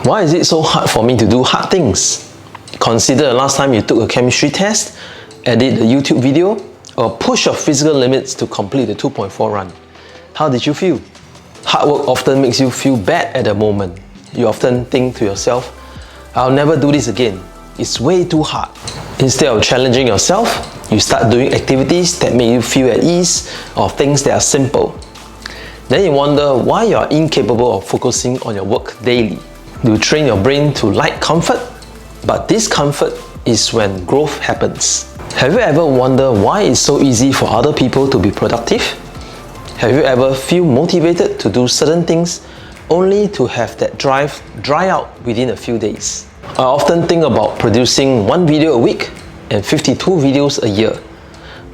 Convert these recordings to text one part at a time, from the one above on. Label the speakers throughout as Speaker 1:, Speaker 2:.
Speaker 1: Why is it so hard for me to do hard things? Consider the last time you took a chemistry test, edit a YouTube video, or push your physical limits to complete the 2.4 run. How did you feel? Hard work often makes you feel bad at the moment. You often think to yourself, I'll never do this again. It's way too hard. Instead of challenging yourself, you start doing activities that make you feel at ease or things that are simple. Then you wonder why you are incapable of focusing on your work daily. You train your brain to like comfort, but discomfort is when growth happens. Have you ever wondered why it's so easy for other people to be productive? Have you ever feel motivated to do certain things only to have that drive dry out within a few days? I often think about producing 1 video a week and 52 videos a year.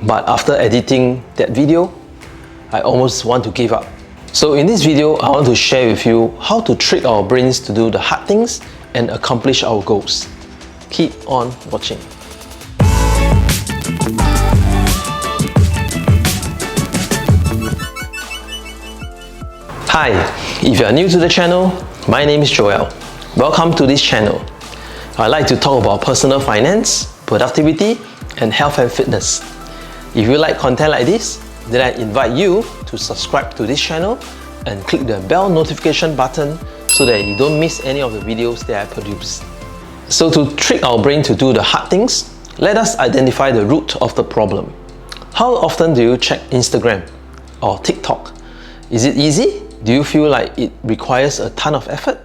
Speaker 1: But after editing that video, I almost want to give up. So in this video, I want to share with you how to trick our brains to do the hard things and accomplish our goals. Keep on watching. Hi, if you are new to the channel, my name is Joel. Welcome to this channel. I like to talk about personal finance, productivity, and health and fitness. If you like content like this, then I invite you to subscribe to this channel and click the bell notification button so that you don't miss any of the videos that I produce. So to trick our brain to do the hard things, let us identify the root of the problem. How often do you check Instagram or TikTok? Is it easy? Do you feel like it requires a ton of effort?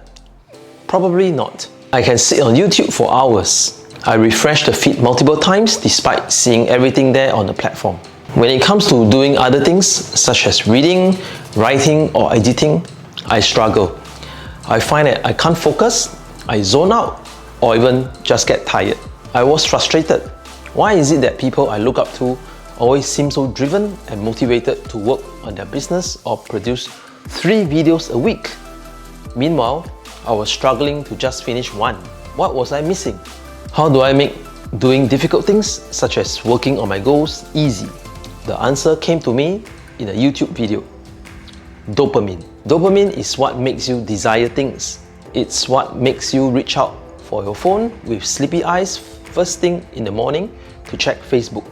Speaker 1: Probably not. I can sit on YouTube for hours. I refresh the feed multiple times despite seeing everything there on the platform. When it comes to doing other things such as reading, writing or editing, I struggle. I find that I can't focus, I zone out or even just get tired. I was frustrated. Why is it that people I look up to always seem so driven and motivated to work on their business or produce 3 videos a week? Meanwhile, I was struggling to just finish one. What was I missing? How do I make doing difficult things such as working on my goals easy? The answer came to me in a YouTube video. Dopamine. Dopamine is what makes you desire things. It's what makes you reach out for your phone with sleepy eyes first thing in the morning to check Facebook.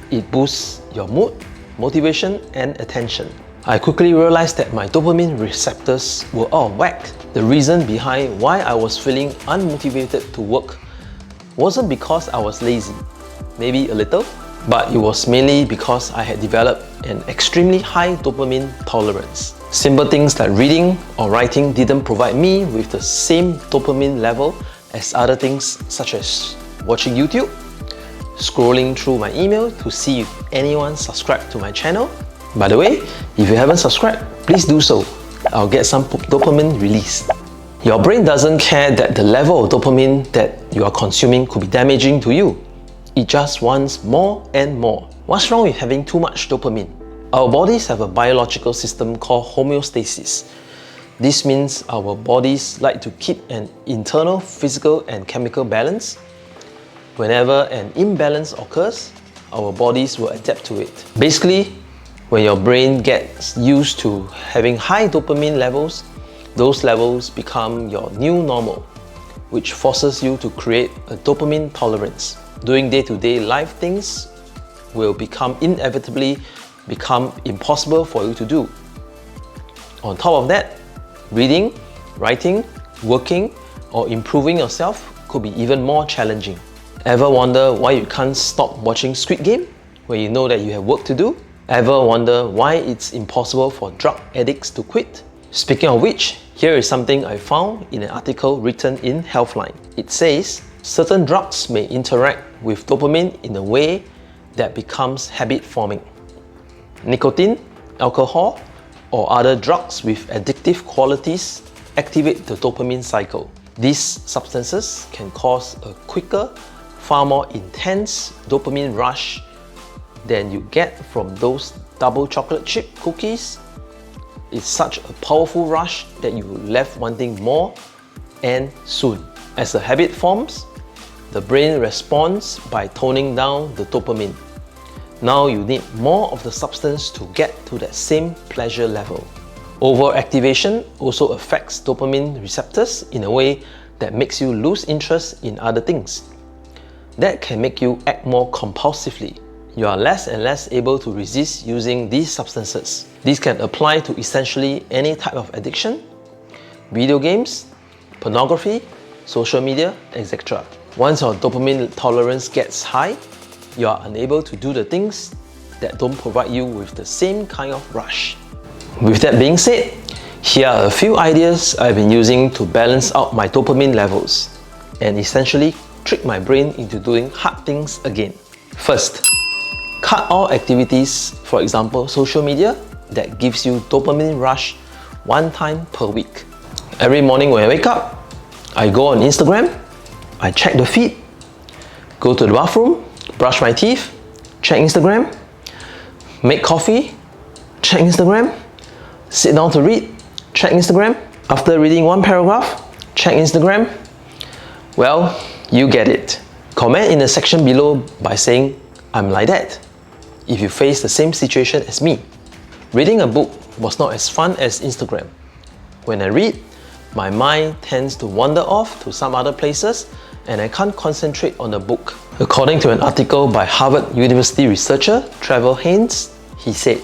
Speaker 1: It boosts your mood, motivation, and attention. I quickly realized that my dopamine receptors were out of whack. The reason behind why I was feeling unmotivated to work wasn't because I was lazy, maybe a little, but it was mainly because I had developed an extremely high dopamine tolerance. Simple things like reading or writing didn't provide me with the same dopamine level as other things such as watching YouTube, scrolling through my email to see if anyone subscribed to my channel. By the way, if you haven't subscribed, please do so. I'll get some dopamine released. Your brain doesn't care that the level of dopamine that you are consuming could be damaging to you. It just wants more and more. What's wrong with having too much dopamine? Our bodies have a biological system called homeostasis. This means our bodies like to keep an internal physical and chemical balance. Whenever an imbalance occurs, our bodies will adapt to it. Basically, when your brain gets used to having high dopamine levels, those levels become your new normal, which forces you to create a dopamine tolerance. Doing day-to-day life things will inevitably become impossible for you to do. On top of that, reading, writing, working, or improving yourself could be even more challenging. Ever wonder why you can't stop watching Squid Game when you know that you have work to do? Ever wonder why it's impossible for drug addicts to quit? Speaking of which, here is something I found in an article written in Healthline. It says, certain drugs may interact with dopamine in a way that becomes habit-forming. Nicotine, alcohol, or other drugs with addictive qualities activate the dopamine cycle. These substances can cause a quicker, far more intense dopamine rush than you get from those double chocolate chip cookies. It's such a powerful rush that you will left wanting more and soon. As a habit forms, the brain responds by toning down the dopamine. Now you need more of the substance to get to that same pleasure level. Overactivation also affects dopamine receptors in a way that makes you lose interest in other things. That can make you act more compulsively. You are less and less able to resist using these substances. These can apply to essentially any type of addiction, video games, pornography, social media, etc. Once your dopamine tolerance gets high, you are unable to do the things that don't provide you with the same kind of rush. With that being said, here are a few ideas I've been using to balance out my dopamine levels and essentially trick my brain into doing hard things again. First, cut all activities, for example social media, that gives you dopamine rush one time per week. Every morning when I wake up, I go on Instagram, I check the feed, go to the bathroom, brush my teeth, check Instagram, make coffee, check Instagram, sit down to read, check Instagram. After reading one paragraph, check Instagram. Well, you get it. Comment in the section below by saying, I'm like that, if you face the same situation as me. Reading a book was not as fun as Instagram. When I read, my mind tends to wander off to some other places and I can't concentrate on the book. According to an article by Harvard University researcher Trevor Haynes, he said,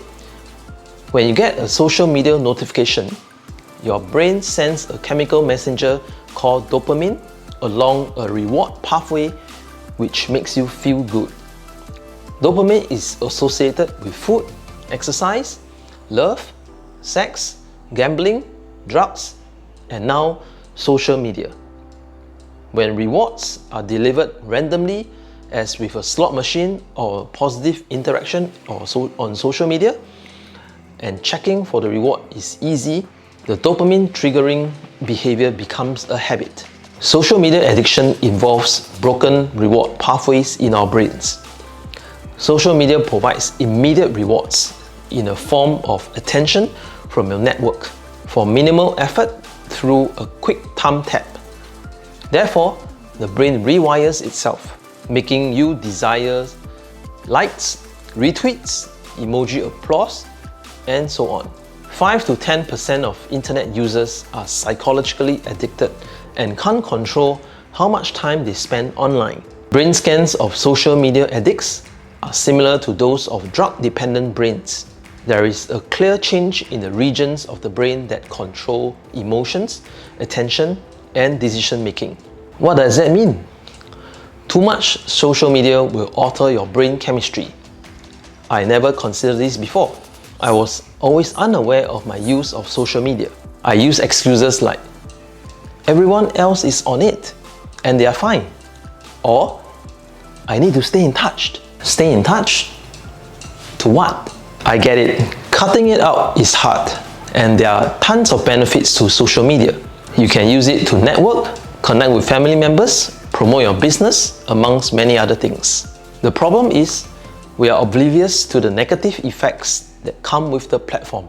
Speaker 1: when you get a social media notification, your brain sends a chemical messenger called dopamine along a reward pathway which makes you feel good. Dopamine is associated with food, exercise, love, sex, gambling, drugs, and now social media. When rewards are delivered randomly, as with a slot machine or a positive interaction on social media, and checking for the reward is easy, the dopamine triggering behavior becomes a habit. Social media addiction involves broken reward pathways in our brains. Social media provides immediate rewards in a form of attention from your network for minimal effort through a quick thumb tap. Therefore, the brain rewires itself, making you desire likes, retweets, emoji applause, and so on. 5 to 10% of internet users are psychologically addicted and can't control how much time they spend online. Brain scans of social media addicts are similar to those of drug-dependent brains. There is a clear change in the regions of the brain that control emotions, attention, and decision-making. What does that mean? Too much social media will alter your brain chemistry. I never considered this before. I was always unaware of my use of social media. I use excuses like, everyone else is on it and they are fine. Or, I need to stay in touch. Stay in touch? To what? I get it. Cutting it out is hard, and there are tons of benefits to social media. You can use it to network, connect with family members, promote your business, amongst many other things. The problem is, we are oblivious to the negative effects that come with the platform.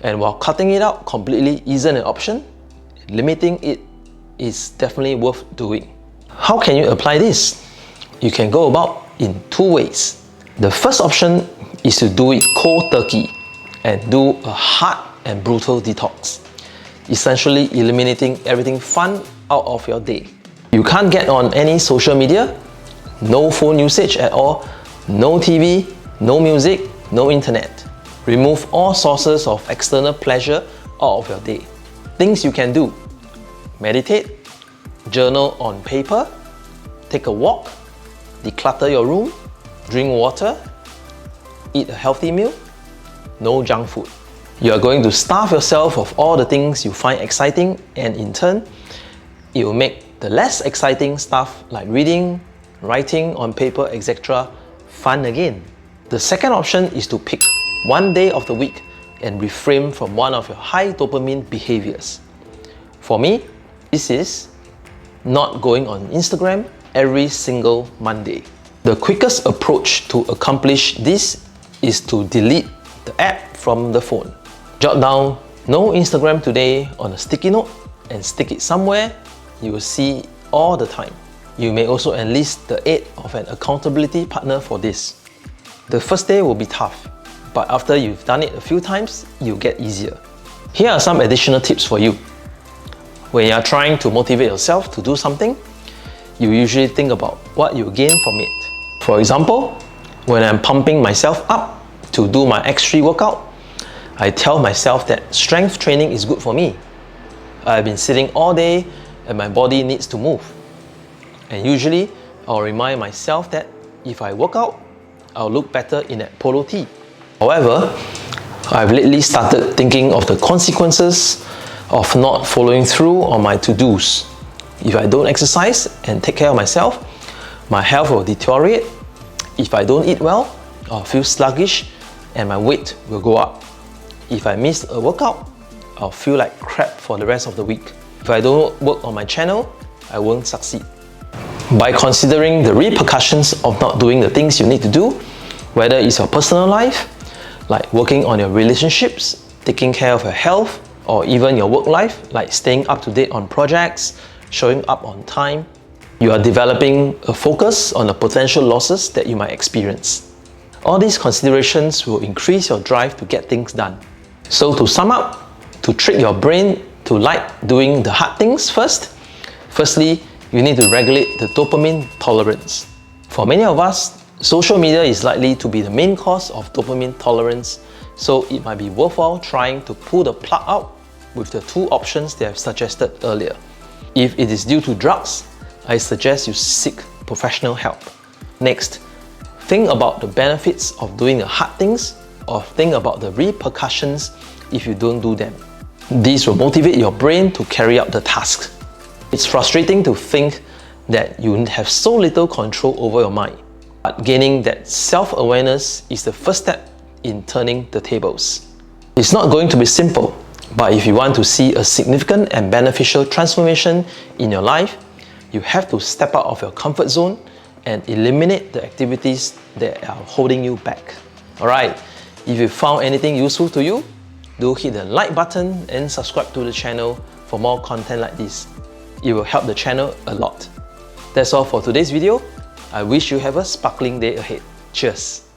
Speaker 1: And while cutting it out completely isn't an option, limiting it is definitely worth doing. How can you apply this? You can go about in two ways. The first option is to do it cold turkey and do a hard and brutal detox, essentially eliminating everything fun out of your day. You can't get on any social media, no phone usage at all, no TV, no music, no internet. Remove all sources of external pleasure out of your day. Things you can do: meditate, journal on paper, take a walk, declutter your room, drink water, eat a healthy meal, no junk food. You are going to starve yourself of all the things you find exciting, and in turn, it will make the less exciting stuff like reading, writing on paper, etc. fun again. The second option is to pick one day of the week and refrain from one of your high dopamine behaviors. For me, this is not going on Instagram every single Monday. The quickest approach to accomplish this is to delete the app from the phone. Jot down "No Instagram today" on a sticky note and stick it somewhere you will see all the time. You may also enlist the aid of an accountability partner for this. The first day will be tough, but after you've done it a few times, you'll get easier. Here are some additional tips for you. When you are trying to motivate yourself to do something, you usually think about what you gain from it. For example, when I'm pumping myself up to do my X3 workout, I tell myself that strength training is good for me. I've been sitting all day and my body needs to move. And usually, I'll remind myself that if I work out, I'll look better in that polo tee. However, I've lately started thinking of the consequences of not following through on my to-dos. If I don't exercise and take care of myself, my health will deteriorate. If I don't eat well, I'll feel sluggish and my weight will go up. If I miss a workout, I'll feel like crap for the rest of the week. If I don't work on my channel, I won't succeed. By considering the repercussions of not doing the things you need to do, whether it's your personal life, like working on your relationships, taking care of your health, or even your work life, like staying up to date on projects, showing up on time, you are developing a focus on the potential losses that you might experience. All these considerations will increase your drive to get things done. So to sum up, to trick your brain to like doing the hard things firstly, you need to regulate the dopamine tolerance. For many of us, social media is likely to be the main cause of dopamine tolerance, so it might be worthwhile trying to pull the plug out with the two options that I've suggested earlier. If it is due to drugs, I suggest you seek professional help. Next, think about the benefits of doing the hard things, or think about the repercussions if you don't do them. These will motivate your brain to carry out the task. It's frustrating to think that you have so little control over your mind, but gaining that self-awareness is the first step in turning the tables. It's not going to be simple, but if you want to see a significant and beneficial transformation in your life, you have to step out of your comfort zone and eliminate the activities that are holding you back. Alright, if you found anything useful to you, do hit the like button and subscribe to the channel for more content like this. It will help the channel a lot. That's all for today's video. I wish you have a sparkling day ahead. Cheers!